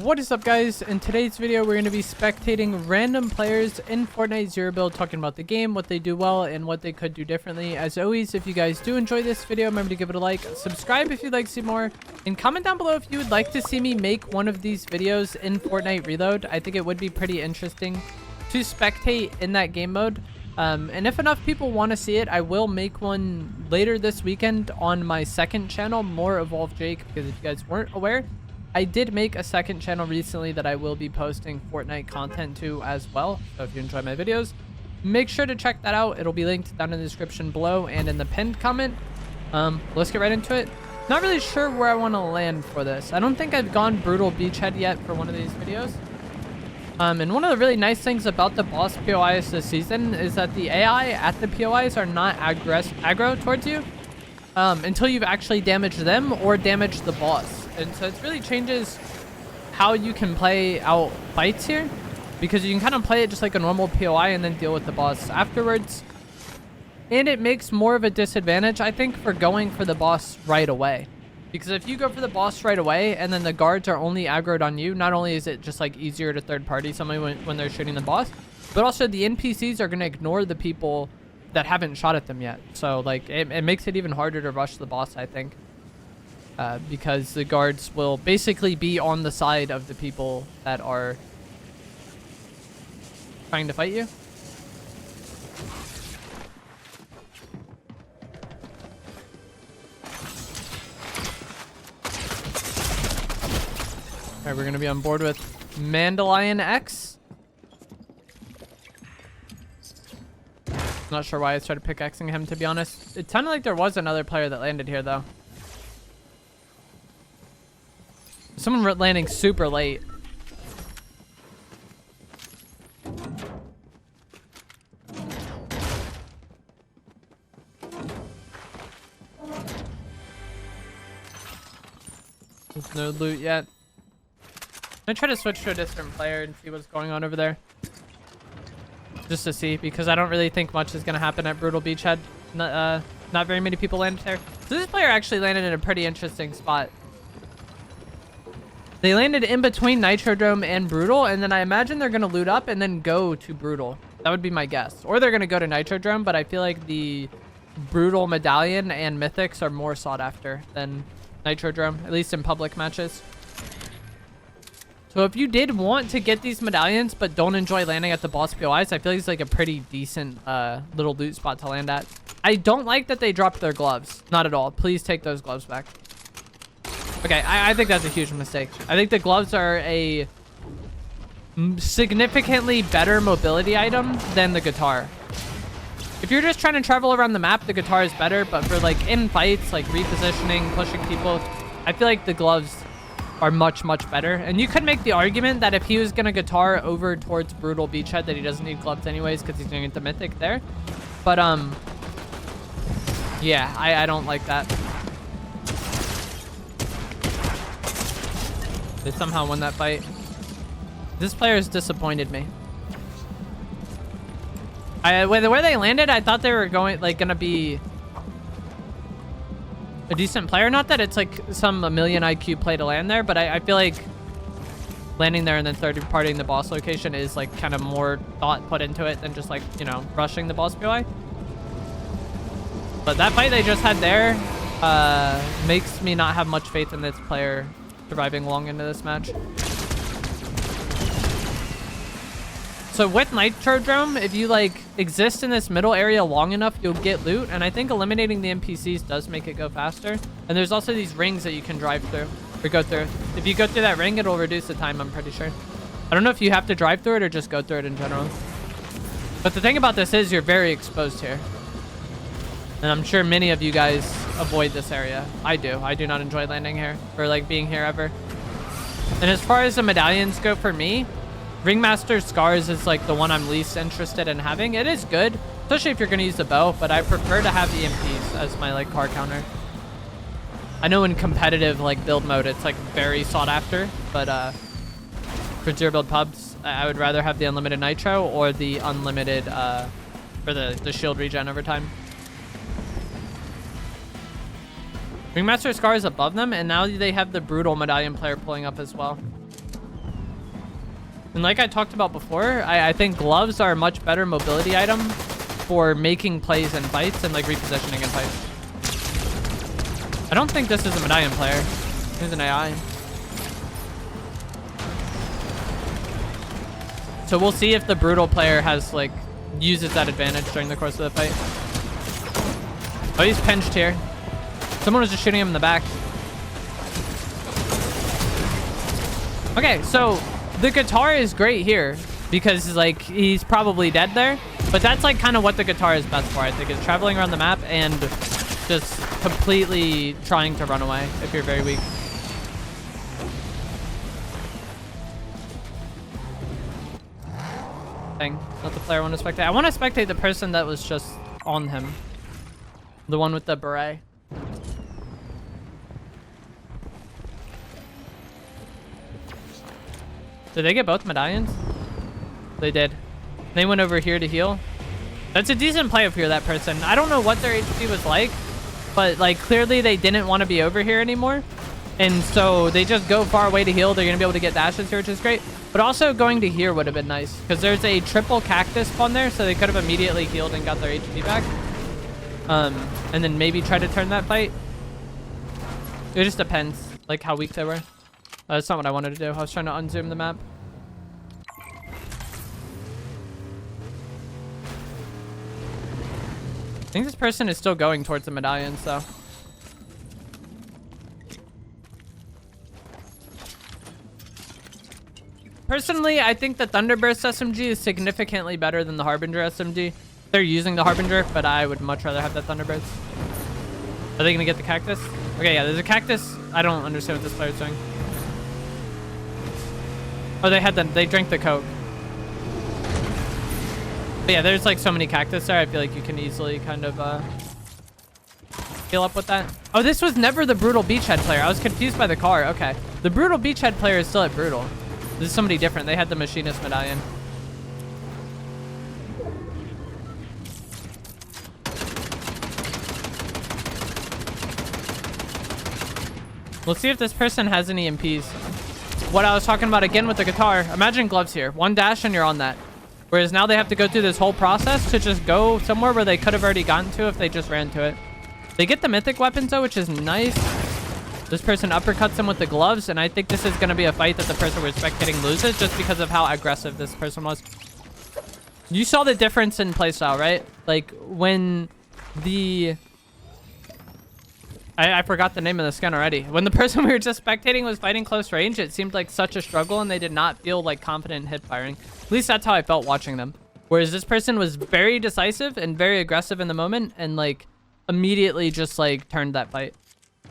What is up, guys? In today's video we're going to be spectating random players in Fortnite Zero Build, talking about the game, what they do well and what they could do differently. As always, if you guys do enjoy this video, remember to give it a like, subscribe if you'd like to see more, and comment down below if you would like to see me make one of these videos in Fortnite Reload. I think it would be pretty interesting to spectate in that game mode. And if enough people want to see it, I will make one later this weekend on my second channel, More Evolved Jake, because if you guys weren't aware, I did make a second channel recently that I will be posting Fortnite content to as well. So if you enjoy my videos, make sure to check that out. It'll be linked down in the description below and in the pinned comment. Let's get right into it. Not really sure where I want to land for this. I don't think I've gone Brutal Beachhead yet for one of these videos. And one of the really nice things about the boss POIs this season is that the AI at the POIs are not aggro towards you until you've actually damaged them or damaged the boss. And so it really changes how you can play out fights here, because you can kind of play it just like a normal POI and then deal with the boss afterwards. And it makes more of a disadvantage, I think, for going for the boss right away. Because if you go for the boss right away and then the guards are only aggroed on you, not only is it just like easier to third party somebody when they're shooting the boss, but also the NPCs are going to ignore the people that haven't shot at them yet. So like it makes it even harder to rush the boss, I think. Because the guards will basically be on the side of the people that are trying to fight you. Alright, we're going to be on board with Mandalion X. Not sure why I started pickaxing him, to be honest. It sounded like there was another player that landed here, though. Someone landing super late. There's no loot yet. I'm gonna try to switch to a different player and see what's going on over there. Just to see, because I don't really think much is gonna happen at Brutal Beachhead. Not very many people landed there. So this player actually landed in a pretty interesting spot. They landed in between Nitro Drome and Brutal, and then I imagine they're gonna loot up and then go to Brutal. That would be my guess. Or they're gonna go to Nitro Drome, but I feel like the Brutal Medallion and Mythics are more sought after than Nitro Drome, at least in public matches. So if you did want to get these medallions but don't enjoy landing at the boss POIs, I feel like it's like a pretty decent little loot spot to land at. I don't like that they dropped their gloves. Not at all. Please take those gloves back. Okay, I think that's a huge mistake. I think the gloves are a significantly better mobility item than the guitar. If you're just trying to travel around the map, the guitar is better, but for like in fights, like repositioning, pushing people, I feel like the gloves are much better. And you could make the argument that if he was gonna guitar over towards Brutal Beachhead, that he doesn't need gloves anyways because he's doing it the Mythic there. But yeah, I don't like that. They somehow won that fight. This player has disappointed me. Where they landed, I thought they were gonna be a decent player. Not that it's like some 1,000,000 IQ play to land there, but I feel like landing there and then third partying the boss location is like kind of more thought put into it than just like, you know, rushing the boss POI. But that fight they just had there makes me not have much faith in this player surviving long into this match. So with Nitro Drome, if you like exist in this middle area long enough, you'll get loot, and I think eliminating the NPCs does make it go faster. And there's also these rings that you can drive through or go through. If you go through that ring, it'll reduce the time, I'm pretty sure. I don't know if you have to drive through it or just go through it in general. But the thing about this is you're very exposed here. And I'm sure many of you guys avoid this area. I do. I do not enjoy landing here or like being here ever. And as far as the medallions go for me, Ringmaster Scars is like the one I'm least interested in having. It is good, especially if you're going to use the bow, but I prefer to have EMPs as my like car counter. I know in competitive like build mode, it's like very sought after, but for zero build pubs, I would rather have the unlimited nitro or the unlimited for the shield regen over time. Ringmaster Scar is above them, and now they have the Brutal Medallion player pulling up as well. And like I talked about before, I think gloves are a much better mobility item for making plays in fights and like repositioning in fights. I don't think this is a medallion player. He's an AI. So we'll see if the brutal player has like uses that advantage during the course of the fight. Oh, he's pinched here. Someone was just shooting him in the back. Okay, so the guitar is great here because like he's probably dead there, but that's like kind of what the guitar is best for, I think, is traveling around the map and just completely trying to run away if you're very weak. Not the player I want to spectate. I want to spectate the person that was just on him. The one with the beret. Did they get both medallions? They did. They went over here to heal. That's a decent play if you're that person. I don't know what their HP was like, but like clearly they didn't want to be over here anymore. And so they just go far away to heal. They're going to be able to get dashes here, which is great. But also going to here would have been nice because there's a triple cactus spawn there. So they could have immediately healed and got their HP back. And then maybe try to turn that fight. It just depends like how weak they were. That's not what I wanted to do. I was trying to unzoom the map. I think this person is still going towards the medallion, so. Personally, I think the Thunderburst SMG is significantly better than the Harbinger SMG. They're using the Harbinger, but I would much rather have that Thunderburst. Are they going to get the cactus? Okay, yeah, there's a cactus. I don't understand what this player's doing. Oh, they drank the Coke. But yeah, there's like so many cactus there. I feel like you can easily kind of heal up with that. Oh, this was never the Brutal Beachhead player. I was confused by the car. Okay. The Brutal Beachhead player is still at Brutal. This is somebody different. They had the Machinist medallion. Let's see if this person has any EMPs. What I was talking about again with the guitar. Imagine gloves here. One dash and you're on that. Whereas now they have to go through this whole process to just go somewhere where they could have already gotten to if they just ran to it. They get the mythic weapons though, which is nice. This person uppercuts him with the gloves, and I think this is going to be a fight that the person we're spectating loses just because of how aggressive this person was. You saw the difference in playstyle, right? Like when the... I forgot the name of the skin already. When the person we were just spectating was fighting close range, it seemed like such a struggle and they did not feel like confident in hip firing. At least that's how I felt watching them. Whereas this person was very decisive and very aggressive in the moment and like immediately just like turned that fight. I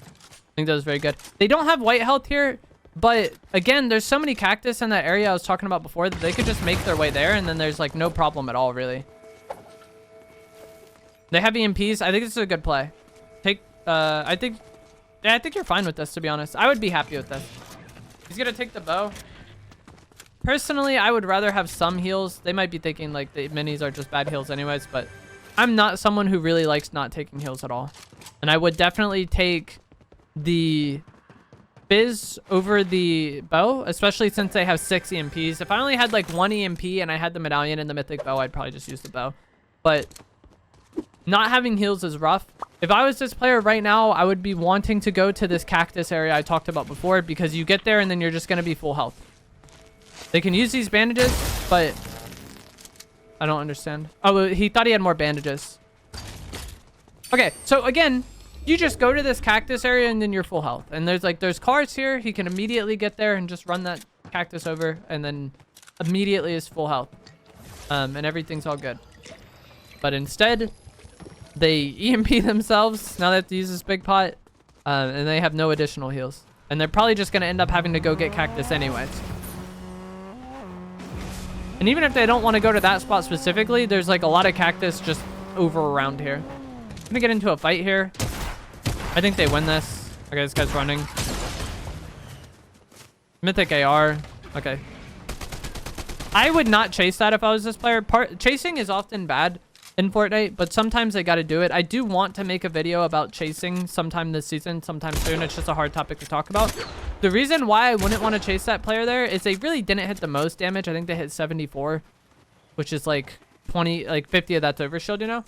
think that was very good. They don't have white health here, but again, there's so many cactus in that area I was talking about before that they could just make their way there and then there's like no problem at all, really. They have EMPs. I think this is a good play. I think you're fine with this, to be honest. I would be happy with this. He's gonna take the bow. Personally, I would rather have some heals. They might be thinking like the minis are just bad heals anyways, but I'm not someone who really likes not taking heals at all. And I would definitely take the Fizz over the bow, especially since they have 6 EMPs. If I only had like 1 EMP and I had the medallion and the mythic bow, I'd probably just use the bow. But not having heals is rough. If I was this player right now, I would be wanting to go to this cactus area I talked about before because you get there and then you're just going to be full health. They can use these bandages, but I don't understand. Oh, he thought he had more bandages. Okay, so again, you just go to this cactus area and then you're full health. And there's cars here. He can immediately get there and just run that cactus over and then immediately is full health. And everything's all good. But instead, they EMP themselves. Now they have to use this big pot. And they have no additional heals. And they're probably just going to end up having to go get cactus anyways. And even if they don't want to go to that spot specifically, there's like a lot of cactus just over around here. I'm going to get into a fight here. I think they win this. Okay, this guy's running. Mythic AR. Okay. I would not chase that if I was this player. Chasing is often bad in Fortnite, but sometimes they got to do it. I do want to make a video about chasing sometime this season, sometime soon. It's just a hard topic to talk about. The reason why I wouldn't want to chase that player there is they really didn't hit the most damage. I think they hit 74, which is like 20, like 50 of that's overshield, you know?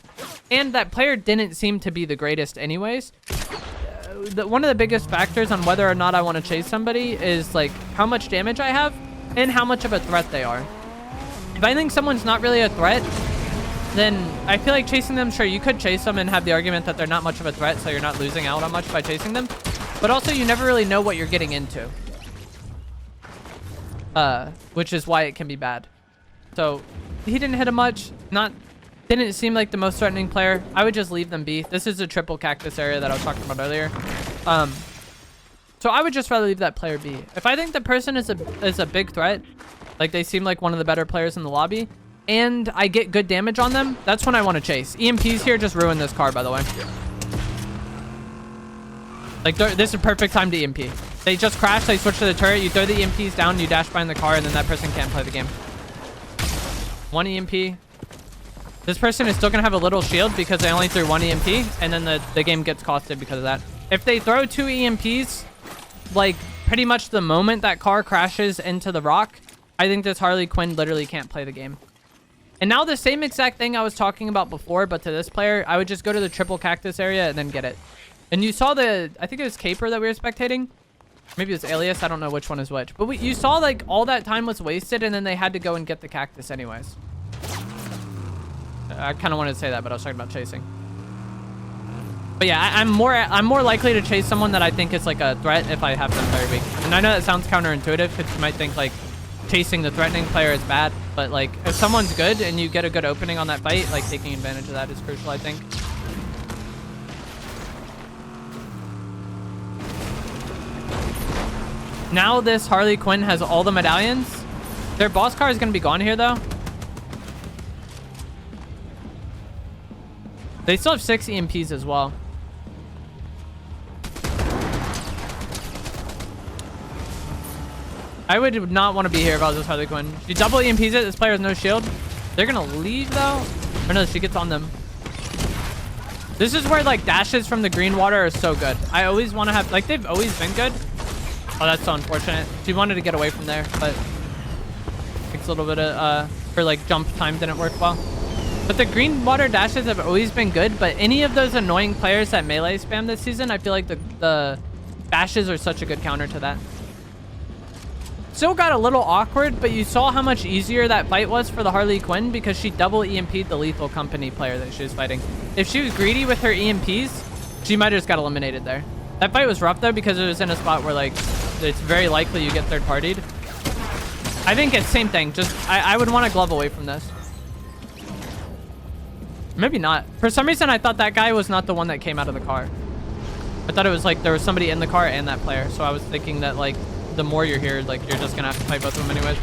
And that player didn't seem to be the greatest anyways. One of the biggest factors on whether or not I want to chase somebody is like how much damage I have and how much of a threat they are. If I think someone's not really a threat, then I feel like chasing them, sure, you could chase them and have the argument that they're not much of a threat, so you're not losing out on much by chasing them. But also, you never really know what you're getting into. Which is why it can be bad. So, he didn't hit him much. Didn't seem like the most threatening player. I would just leave them be. This is a triple cactus area that I was talking about earlier. So I would just rather leave that player be. If I think the person is a big threat, like they seem like one of the better players in the lobby, and I get good damage on them, that's when I want to chase. EMPs here just ruined this car, by the way. Like, this is a perfect time to EMP. They just crash, they switch to the turret, you throw the EMPs down, you dash behind the car, and then that person can't play the game. One EMP. This person is still going to have a little shield because they only threw one EMP, and then the game gets costed because of that. If they throw 2 EMPs, like, pretty much the moment that car crashes into the rock, I think this Harley Quinn literally can't play the game. And now the same exact thing I was talking about before, but to this player, I would just go to the triple cactus area and then get it. And you saw I think it was Caper that we were spectating. Maybe it was Alias. I don't know which one is which. But you saw like all that time was wasted and then they had to go and get the cactus anyways. I kind of wanted to say that, but I was talking about chasing. But yeah, I'm more likely to chase someone that I think is like a threat if I have them very weak. And I know that sounds counterintuitive because you might think like chasing the threatening player is bad, but like if someone's good and you get a good opening on that fight, like taking advantage of that is crucial, I think. Now this Harley Quinn has all the medallions. Their boss car is going to be gone here though. They still have 6 EMPs as well. I would not want to be here if I was this Harley Quinn. She double EMPs it. This player has no shield. They're going to leave, though. Or no, she gets on them. This is where, like, dashes from the green water are so good. I always want to have... Like, they've always been good. Oh, that's so unfortunate. She wanted to get away from there, but... Takes a little bit of... Her, like, jump time didn't work well. But the green water dashes have always been good, but any of those annoying players that melee spam this season, I feel like the dashes are such a good counter to that. Still got a little awkward, but you saw how much easier that fight was for the Harley Quinn because she double EMP'd the Lethal Company player that she was fighting. If she was greedy with her EMPs, she might have just got eliminated there. That fight was rough, though, because it was in a spot where, like, it's very likely you get third-partied. I think it's same thing. Just, I would want to glove away from this. Maybe not. For some reason, I thought that guy was not the one that came out of the car. I thought it was, like, there was somebody in the car and that player. So I was thinking that, like, the more you're here, like, you're just gonna have to fight both of them anyways.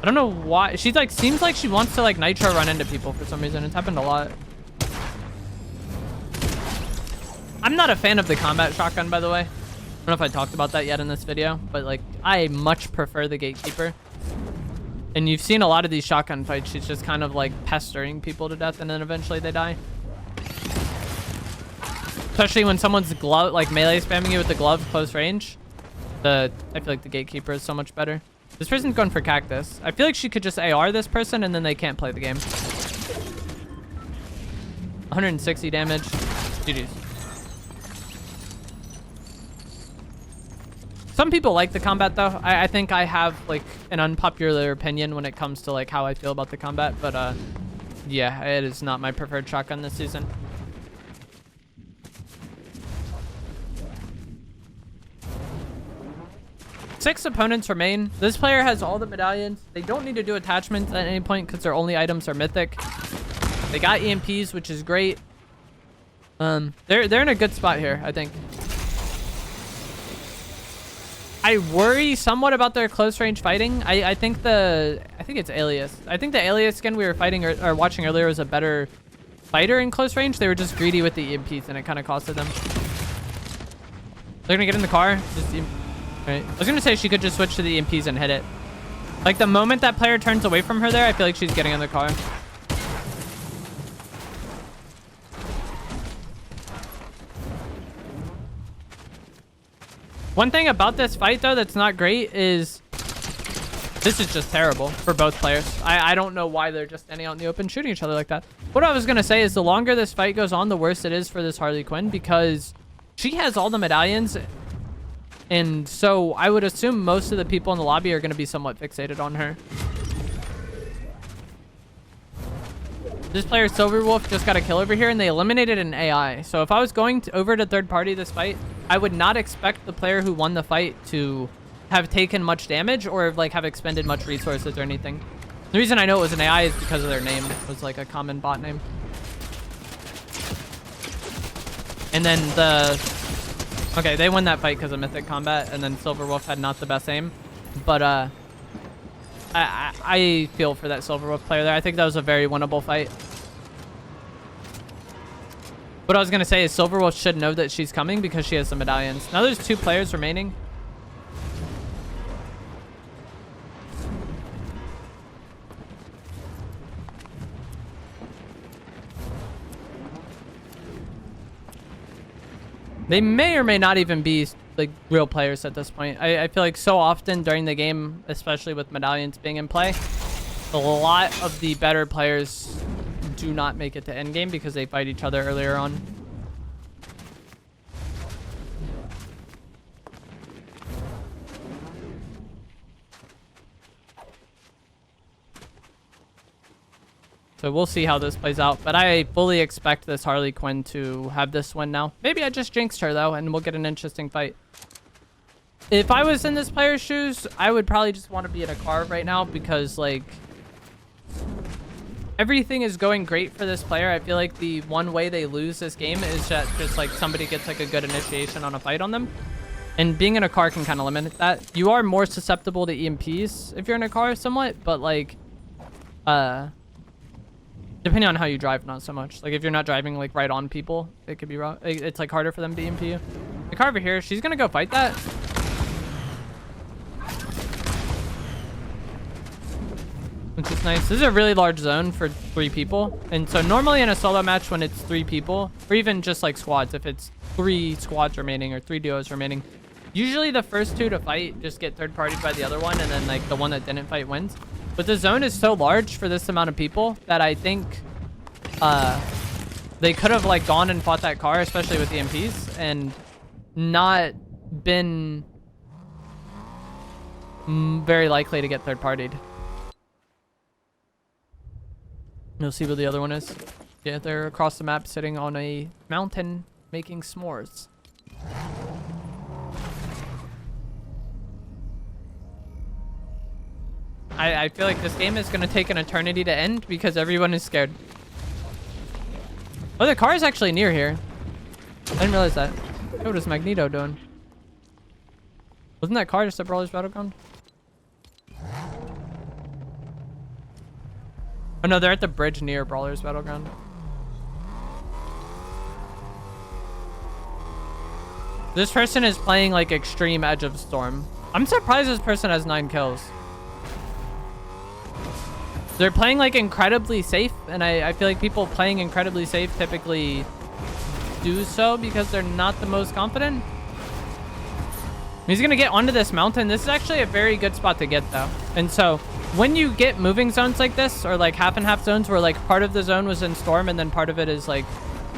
I don't know why. She's like, seems like she wants to like Nitro run into people for some reason. It's happened a lot. I'm not a fan of the combat shotgun, by the way. I don't know if I talked about that yet in this video, but like, I much prefer the Gatekeeper. And you've seen a lot of these shotgun fights. She's just kind of like pestering people to death and then eventually they die. Especially when someone's glove, like melee spamming you with the glove close range. I feel like the Gatekeeper is so much better. This person's going for Cactus. I feel like she could just AR this person and then they can't play the game. 160 damage. GG's. Some people like the combat though. I think I have like an unpopular opinion when it comes to like how I feel about the combat, but yeah, it is not my preferred shotgun this season. Six opponents remain. This player has all the medallions. They don't need to do attachments at any point because their only items are mythic. They got EMPs, which is great. They're in a good spot here, I think. I worry somewhat about their close range fighting. I think it's Alias. I think the Alias skin we were fighting or watching earlier was a better fighter in close range. They were just greedy with the EMPs and it kind of costed them. They're gonna get in the car. Right. I was gonna say she could just switch to the EMPs and hit it. Like the moment that player turns away from her there, I feel like she's getting in the car. One thing about this fight, though, that's not great is this is just terrible for both players. I don't know why they're just standing out in the open shooting each other like that. What I was going to say is the longer this fight goes on, the worse it is for this Harley Quinn because she has all the medallions. And so I would assume most of the people in the lobby are going to be somewhat fixated on her. This player, Silverwolf, just got a kill over here, and they eliminated an AI. So if I was going over to third party this fight, I would not expect the player who won the fight to have taken much damage or like have expended much resources or anything. The reason I know it was an AI is because of their name. It was like a common bot name. And then okay, they won that fight because of Mythic Combat, and then Silverwolf had not the best aim. But I feel for that Silverwolf player there. I think that was a very winnable fight. What I was going to say is Silverwolf should know that she's coming because she has the medallions. Now there's 2 players remaining. They may or may not even be like real players at this point. I feel like so often during the game, especially with medallions being in play, a lot of the better players do not make it to endgame because they fight each other earlier on. So we'll see how this plays out. But I fully expect this Harley Quinn to have this win now. Maybe I just jinxed her, though, and we'll get an interesting fight. If I was in this player's shoes, I would probably just want to be in a car right now because, like, everything is going great for this player. I feel like the one way they lose this game is that just, like, somebody gets, like, a good initiation on a fight on them. And being in a car can kind of limit that. You are more susceptible to EMPs if you're in a car somewhat, but, like, depending on how you drive, not so much. Like, if you're not driving, like, right on people, it could be wrong. It's, like, harder for them to EMP you. The car over here, she's gonna go fight that. Which is nice. This is a really large zone for 3 people. And so normally in a solo match when it's 3 people, or even just, like, squads, if it's 3 squads remaining or 3 duos remaining, usually the first 2 to fight just get third-partied by the other one, and then, like, the one that didn't fight wins. But the zone is so large for this amount of people that I think they could have like gone and fought that car, especially with the EMPs, and not been very likely to get third-partied. You'll see what the other one is. Yeah, they're across the map sitting on a mountain making s'mores. I feel like this game is going to take an eternity to end because everyone is scared. Oh, the car is actually near here. I didn't realize that. Hey, what is Magneto doing? Wasn't that car just at Brawler's Battleground? Oh no, they're at the bridge near Brawler's Battleground. This person is playing like extreme Edge of Storm. I'm surprised this person has 9 kills. They're playing like incredibly safe, and I feel like people playing incredibly safe typically do so because they're not the most confident. He's gonna get onto this mountain. This is actually a very good spot to get though. And so when you get moving zones like this, or like half and half zones where like part of the zone was in Storm and then part of it is like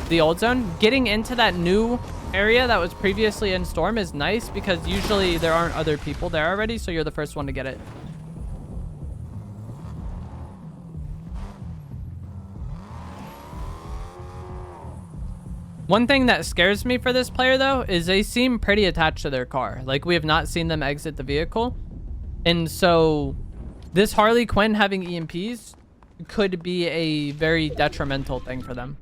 the old zone, getting into that new area that was previously in Storm is nice because usually there aren't other people there already, so you're the first one to get it. One thing that scares me for this player, though, is they seem pretty attached to their car. Like, we have not seen them exit the vehicle. And so, this Harley Quinn having EMPs could be a very detrimental thing for them.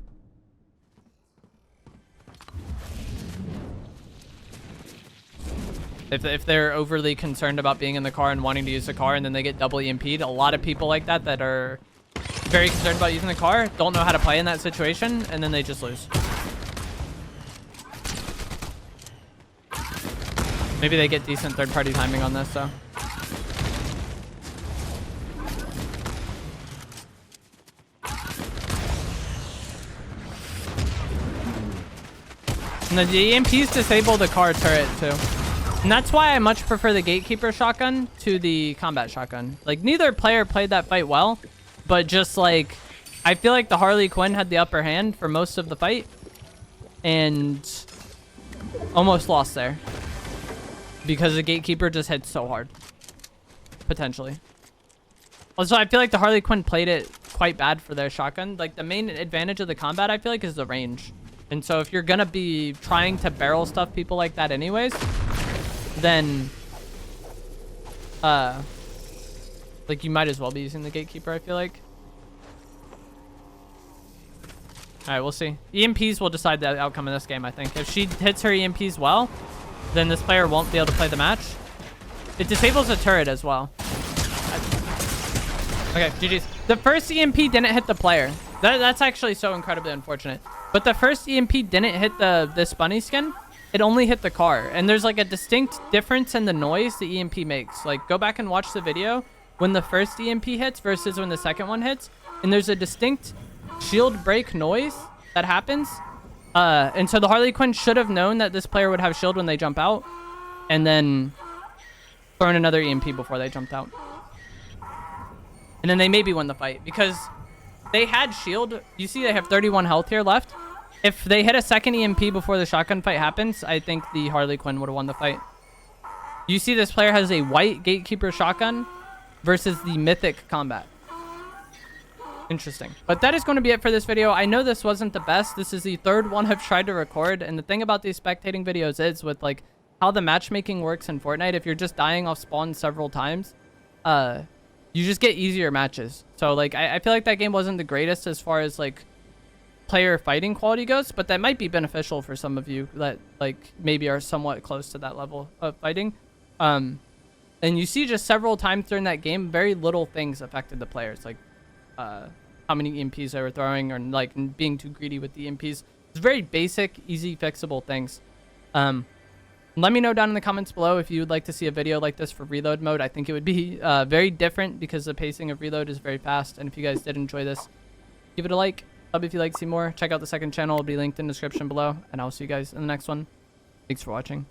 If they're overly concerned about being in the car and wanting to use the car, and then they get double EMP'd, a lot of people like that that are very concerned about using the car don't know how to play in that situation, and then they just lose. Maybe they get decent third-party timing on this, though. And then the EMPs disable the car turret, too. And that's why I much prefer the Gatekeeper shotgun to the combat shotgun. Like, neither player played that fight well, but just, like, I feel like the Harley Quinn had the upper hand for most of the fight and almost lost there because the Gatekeeper just hit so hard, potentially. Also, I feel like the Harley Quinn played it quite bad for their shotgun. Like, the main advantage of the combat, I feel like, is the range. And so if you're going to be trying to barrel stuff people like that anyways, then like, you might as well be using the Gatekeeper, I feel like. All right, we'll see. EMPs will decide the outcome of this game, I think. If she hits her EMPs well, then this player won't be able to play the match. It disables a turret as well. Okay, GG's. The first EMP didn't hit the player. That's actually so incredibly unfortunate. But the first EMP didn't hit this bunny skin. It only hit the car. And there's like a distinct difference in the noise the EMP makes. Like, go back and watch the video when the first EMP hits versus when the second one hits. And there's a distinct shield break noise that happens. And so the Harley Quinn should have known that this player would have shield when they jump out. And then thrown another EMP before they jumped out. And then they maybe won the fight because they had shield. You see they have 31 health here left. If they hit a second EMP before the shotgun fight happens, I think the Harley Quinn would have won the fight. You see this player has a white Gatekeeper shotgun versus the mythic combat. Interesting. But that is going to be it for this video. I know this wasn't the best. This is the third one I've tried to record. And the thing about these spectating videos is with like how the matchmaking works in Fortnite, if you're just dying off spawn several times, you just get easier matches. So like I feel like that game wasn't the greatest as far as like player fighting quality goes, but that might be beneficial for some of you that like maybe are somewhat close to that level of fighting. And you see just several times during that game, very little things affected the players, like how many EMPs they were throwing or like being too greedy with the EMPs. It's very basic, easy fixable things. Let me know down in the comments below if you would like to see a video like this for reload mode. I think it would be very different because the pacing of reload is very fast. And if you guys did enjoy this, give it a like. Sub if you'd like to see more. Check out the second channel. It'll be linked in the description below. And I'll see you guys in the next one. Thanks for watching.